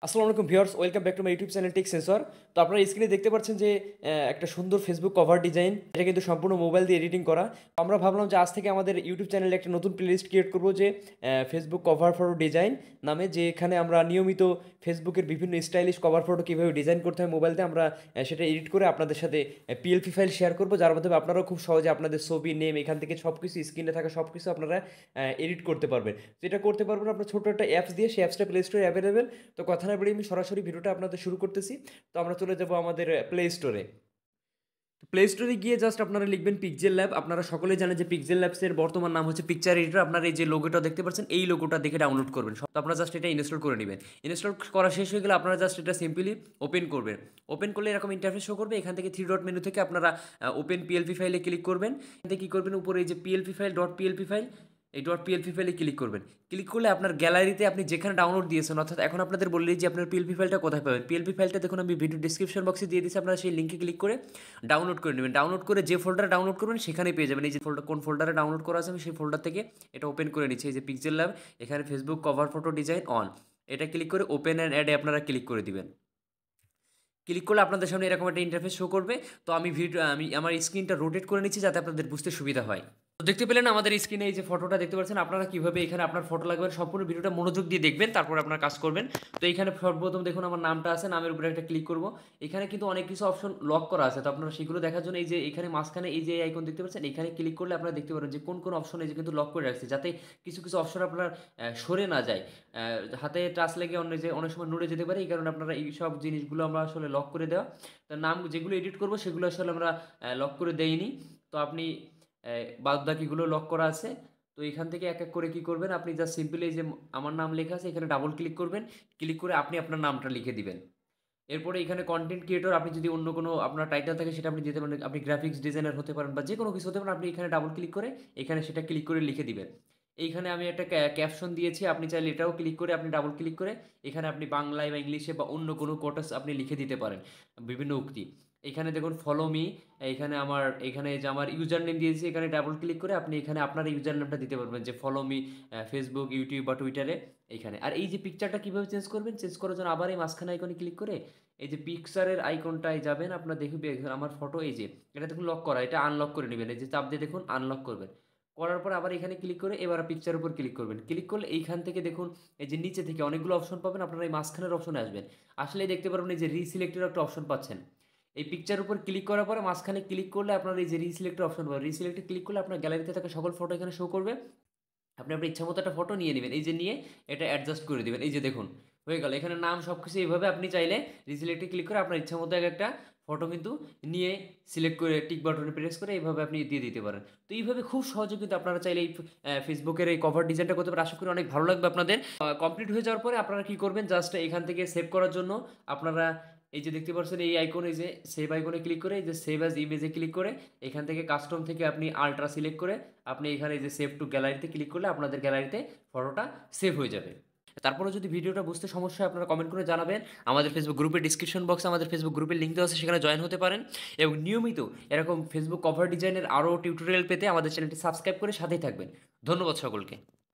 আসসালামু আলাইকুম viewers, welcome back to my YouTube channel Tech Sensor. তো আপনারা স্ক্রিনে দেখতে পাচ্ছেন যে একটা সুন্দর ফেসবুক কভার ডিজাইন। এটা কিন্তু সম্পূর্ণ মোবাইল দিয়ে এডিটিং করা। আমরা ভাবলাম যে আজ থেকে আমাদের ইউটিউব চ্যানেলে একটা নতুন প্লেলিস্ট ক্রিয়েট করবো, যে ফেসবুক কভার ফটো ডিজাইন নামে, যে এখানে আমরা নিয়মিত ফেসবুকের বিভিন্ন স্টাইলিশ কভার ফটো কীভাবে ডিজাইন করতে হয় মোবাইল দিয়ে, আমরা সেটা এডিট করে আপনাদের সাথে পিএলপি ফাইল শেয়ার করবো, যার মাধ্যমে আপনারাও খুব সহজে আপনাদের ছবি, নেম, এখান থেকে সব কিছু, স্ক্রিনে থাকা সব কিছু আপনারা এডিট করতে পারবেন। যেটা করতে পারবেন আপনার ছোটো একটা অ্যাপস দিয়ে, সেই অ্যাপসটা প্লে স্টোরে অ্যাভেলেবেল। তো কথা না বলে আমি সরাসরি ভিডিওটা আপনাদের শুরু করতেছি। তো আমরা চলে যাব আমাদের প্লে স্টোরে। প্লে স্টোরে গিয়ে জাস্ট আপনারা লিখবেন পিক্সেল ল্যাব। আপনারা সকলেই জানেন যে পিক্সেল ল্যাবসের বর্তমান নাম হচ্ছে পিকচার এডিটর। আপনারা এই যে লোগোটা দেখতে পাচ্ছেন, এই লোগোটা দেখে ডাউনলোড করবেন। তো আপনারা জাস্ট এটা ইনস্টল করে নেবেন। ইনস্টল করা শেষ হয়ে গেলে আপনারা জাস্ট এটা সিম্পলি ওপেন করবেন। ওপেন করলে এরকম ইন্টারফেস শো করবে। এখান থেকে থ্রি ডট মেনু থেকে আপনারা ওপেন পিএলপি ফাইলে ক্লিক করবেন। এখান থেকে কী করবেন, উপরে এই যে PLP file, dot PLP file, এই ডট পিএলপি ফাইলে ক্লিক করবেন। ক্লিক করলে আপনার গ্যালারিতে আপনি যেখানে ডাউনলোড দিয়েছেন, অর্থাৎ এখন আপনাদের বললেই যে আপনার পিএলপি ফাইলটা কোথায় পাবেন। পিএলপি ফাইলটা দেখুন আমি ভিডিও ডিসক্রিপশন বক্সে দিয়ে দিচ্ছি, আপনারা সেই লিঙ্কে ক্লিক করে ডাউনলোড করে নেবেন। ডাউনলোড করে যে ফোল্ডারে ডাউনলোড করবেন সেখানেই পেয়ে যাবেন। এই যে কোন ফোল্ডারে ডাউনলোড করা আছে আমি সেই ফোল্ডার থেকে এটা ওপেন করে নিচ্ছি। এই যে পিক্সেল ল্যাব, এখানে Facebook cover photo design on, এটা ক্লিক করে ওপেন অ্যান্ড অ্যাডে আপনারা ক্লিক করে দিবেন। ক্লিক করলে আপনাদের সামনে এরকম একটা ইন্টারফেস শো করবে। তো আমি আমার স্ক্রিনটা রোটেট করে নিচ্ছি যাতে আপনাদের বুঝতে সুবিধা হয়। তো দেখতে পেলেন আমাদের স্ক্রিনে এই যে ফটোটা দেখতে পাচ্ছেন, আপনারা কীভাবে এখানে আপনার ফটো লাগবেন সম্পূর্ণ ভিডিওটা মনোযোগ দিয়ে দেখবেন, তারপর আপনার কাজ করবেন। তো এইখানে সর্বপ্রথম দেখুন আমার নামটা আছে, নামের উপরে একটা ক্লিক করব। এখানে কিন্তু অনেক কিছু অপশন লক করা আছে, তো আপনারা সেগুলো দেখার জন্য এই যে এখানে মাঝখানে এই যে আইকন দেখতে পাচ্ছেন, এখানে ক্লিক করলে আপনারা দেখতে পারেন যে কোন কোন অপশন এই যে কিন্তু লক করে রাখছে, যাতে কিছু কিছু অপশন আপনার সরে না যায়, হাতে টাচ লেগে অনেক সময় নড়ে যেতে পারে। এই কারণে আপনারা এই সব জিনিসগুলো আমরা আসলে লক করে দেওয়া। তো নাম যেগুলো এডিট করব সেগুলো আসলে আমরা লক করে দেইনি। তো আপনি বাদ বাকিগুলো লক করা আছে। তো এখান থেকে এক এক করে কী করবেন, আপনি জাস্ট সিম্পলি এই যে আমার নাম লেখা আছে এখানে ডাবল ক্লিক করবেন। ক্লিক করে আপনি আপনার নামটা লিখে দিবেন। এরপরে এখানে কন্টেন্ট ক্রিয়েটর, আপনি যদি অন্য কোনো আপনার টাইটেল থাকে সেটা আপনি দিতে পারেন। আপনি গ্রাফিক্স ডিজাইনার হতে পারেন বা যে কোনো কিছু হতে পারেন। আপনি এখানে ডাবল ক্লিক করে এখানে সেটা ক্লিক করে লিখে দিবেন। এইখানে আমি একটা ক্যাপশন দিয়েছি, আপনি চাইলে এটাও ক্লিক করে আপনি ডাবল ক্লিক করে এখানে আপনি বাংলায় বা ইংলিশে বা অন্য কোনো কোটাস আপনি লিখে দিতে পারেন, বিভিন্ন উক্তি। এখানে দেখুন ফলো মি, এখানে যে আমার ইউজার নেম দিয়েছি, এখানে ডাবল ক্লিক করে আপনি এখানে আপনার ইউজার নেমটা দিতে পারবেন, যে ফলো মি ফেসবুক, ইউটিউব বা টুইটারে এইখানে। আর এই যে পিকচারটা কীভাবে চেঞ্জ করবেন, চেঞ্জ করার জন্য আবার এই মাঝখানে আইকনে ক্লিক করে এই যে পিকচারের আইকনটায় যাবেন। আপনার দেখবেন আমার ফটো এই যে এটা দেখুন লক করা, এটা আনলক করে নেবেন। এই যে চাপ দিয়ে দেখুন আনলক করবেন। করার পর আবার এখানে ক্লিক করে এবার পিকচারের উপর ক্লিক করবেন। ক্লিক করলে এইখান থেকে দেখুন এই যে নিচে থেকে অনেকগুলো অপশন পাবেন, আপনারা এই মাঝখানের অপশনে আসবেন। আসলেই দেখতে পারবেন এই যে রিসিলেক্টের একটা অপশন পাচ্ছেন। এই পিকচার উপর ক্লিক করার পরে মাঝখানে ক্লিক করলে আপনার এই যে রিসিলেক্টের অপশন পাবেন। রিসিলেক্টে ক্লিক করলে আপনার গ্যালারিতে থাকা সকল ফটো এখানে শো করবে। আপনি আপনার ইচ্ছা মতো একটা ফটো নিয়ে নেবেন, এই যে নিয়ে এটা অ্যাডজাস্ট করে দেবেন। এই যে দেখুন হয়ে গেল, এখানে নাম সব কিছু এইভাবে আপনি চাইলে রিসিলেক্টে ক্লিক করে আপনার ইচ্ছা মতো একটা ফটো কিন্তু নিয়ে সিলেক্ট করে টিক বাটনে প্রেস করে এইভাবে আপনি দিয়ে দিতে পারেন। তো এইভাবে খুব সহজে কিন্তু আপনারা চাইলে এই ফেসবুকের এই কভার ডিজাইনটা করতে পারেন। আশা করি অনেক ভালো লাগবে আপনাদের। কমপ্লিট হয়ে যাওয়ার পরে আপনারা কী করবেন, জাস্ট এখান থেকে সেভ করার জন্য আপনারা এই যে দেখতে পাচ্ছেন এই আইকন, এই যে সেভ আইকনে ক্লিক করে এই যে সেভ অ্যাজ ইমেজে ক্লিক করে এখান থেকে কাস্টম থেকে আপনি আলট্রা সিলেক্ট করে আপনি এখানে এই যে সেভ টু গ্যালারিতে ক্লিক করলে আপনাদের গ্যালারিতে ফটোটা সেভ হয়ে যাবে। তারপরে যদি ভিডিওটা বুঝতে সমস্যা হয় আপনারা কমেন্ট করে জানাবেন। আমাদের ফেসবুক গ্রুপের ডিসক্রিপশন বক্সে আমাদের ফেসবুক গ্রুপের লিঙ্ক দেওয়া আছে, সেখানে জয়েন হতে পারেন। এবং নিয়মিত এরকম ফেসবুক কভার ডিজাইনের আরও টিউটোরিয়াল পেতে আমাদের চ্যানেলটি সাবস্ক্রাইব করে সাথেই থাকবেন। ধন্যবাদ সকলকে।